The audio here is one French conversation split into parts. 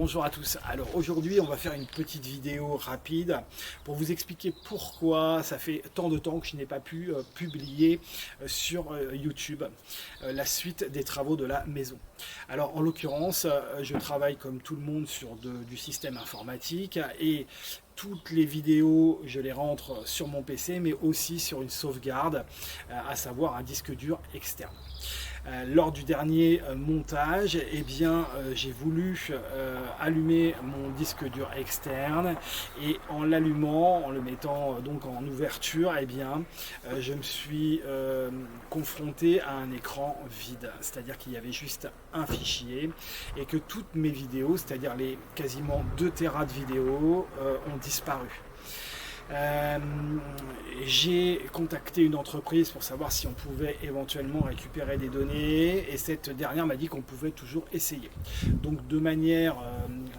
Bonjour à tous. Alors aujourd'hui on va faire une petite vidéo rapide pour vous expliquer pourquoi ça fait tant de temps que je n'ai pas pu publier sur YouTube la suite des travaux de la maison. Alors en l'occurrence je travaille comme tout le monde sur du système informatique et toutes les vidéos, je les rentre sur mon PC, mais aussi sur une sauvegarde, à savoir un disque dur externe. Lors du dernier montage, eh bien, j'ai voulu allumer mon disque dur externe et en l'allumant, en le mettant donc en ouverture, eh bien, je me suis confronté à un écran vide. C'est-à-dire qu'il y avait juste un fichier et que toutes mes vidéos, c'est-à-dire les quasiment 2 Tera de vidéos, ont disparu. J'ai contacté une entreprise pour savoir si on pouvait éventuellement récupérer des données et cette dernière m'a dit qu'on pouvait toujours essayer. Donc de manière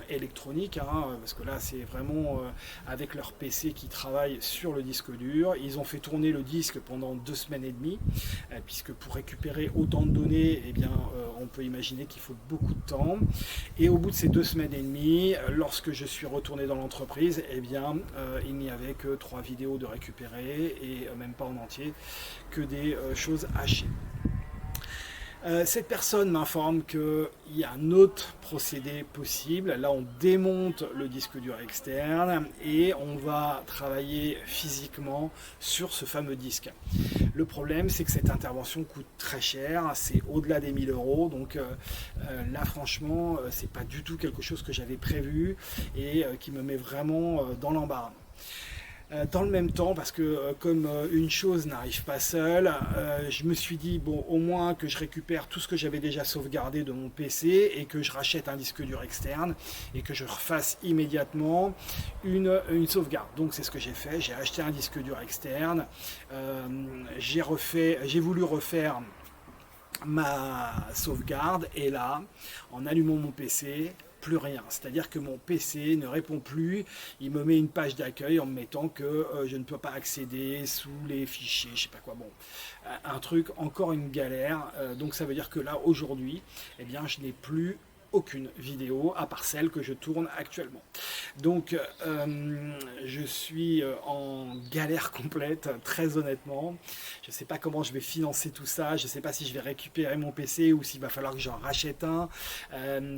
électronique, parce que là c'est vraiment avec leur PC qui travaille sur le disque dur. Ils ont fait tourner le disque pendant 2 semaines et demie, puisque pour récupérer autant de données, eh bien, on peut imaginer qu'il faut beaucoup de temps. Et au bout de ces 2 semaines et demie, lorsque je suis retourné dans l'entreprise, eh bien, il n'y avait que 3 vidéos de récupérer et même pas en entier, que des choses hachées. Cette personne m'informe qu'il y a un autre procédé possible. Là, on démonte le disque dur externe et on va travailler physiquement sur ce fameux disque. Le problème, c'est que cette intervention coûte très cher, c'est au-delà des 1000 €. Donc là, franchement, c'est pas du tout quelque chose que j'avais prévu et qui me met vraiment dans l'embarras. Dans le même temps, parce que comme une chose n'arrive pas seule, je me suis dit, bon, au moins que je récupère tout ce que j'avais déjà sauvegardé de mon PC et que je rachète un disque dur externe et que je refasse immédiatement une sauvegarde. Donc c'est ce que j'ai fait, j'ai acheté un disque dur externe, j'ai voulu refaire ma sauvegarde et là, en allumant mon PC, plus rien. C'est-à-dire que mon PC ne répond plus, il me met une page d'accueil en me mettant que je ne peux pas accéder sous les fichiers, je sais pas quoi. Bon, un truc, encore une galère. Donc ça veut dire que là, aujourd'hui, eh bien, je n'ai plus aucune vidéo à part celle que je tourne actuellement. Donc je suis en galère complète, très honnêtement. Je ne sais pas comment je vais financer tout ça, je ne sais pas si je vais récupérer mon PC ou s'il va falloir que j'en rachète un.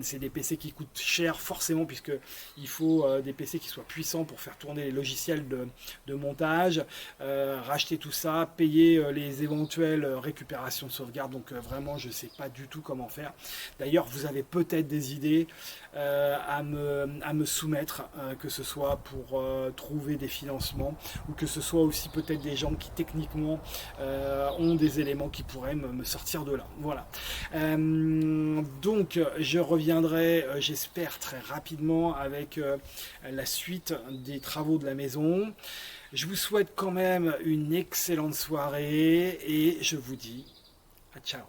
C'est des PC qui coûtent cher forcément, puisqu'il faut des PC qui soient puissants pour faire tourner les logiciels de montage, racheter tout ça, payer les éventuelles récupérations de sauvegarde. Donc vraiment je ne sais pas du tout comment faire. D'ailleurs vous avez peut-être des idées à me soumettre, que ce soit pour trouver des financements ou que ce soit aussi peut-être des gens qui techniquement ont des éléments qui pourraient me sortir de là. Voilà. Donc je reviendrai, j'espère très rapidement, avec la suite des travaux de la maison. Je vous souhaite quand même une excellente soirée et je vous dis à ciao.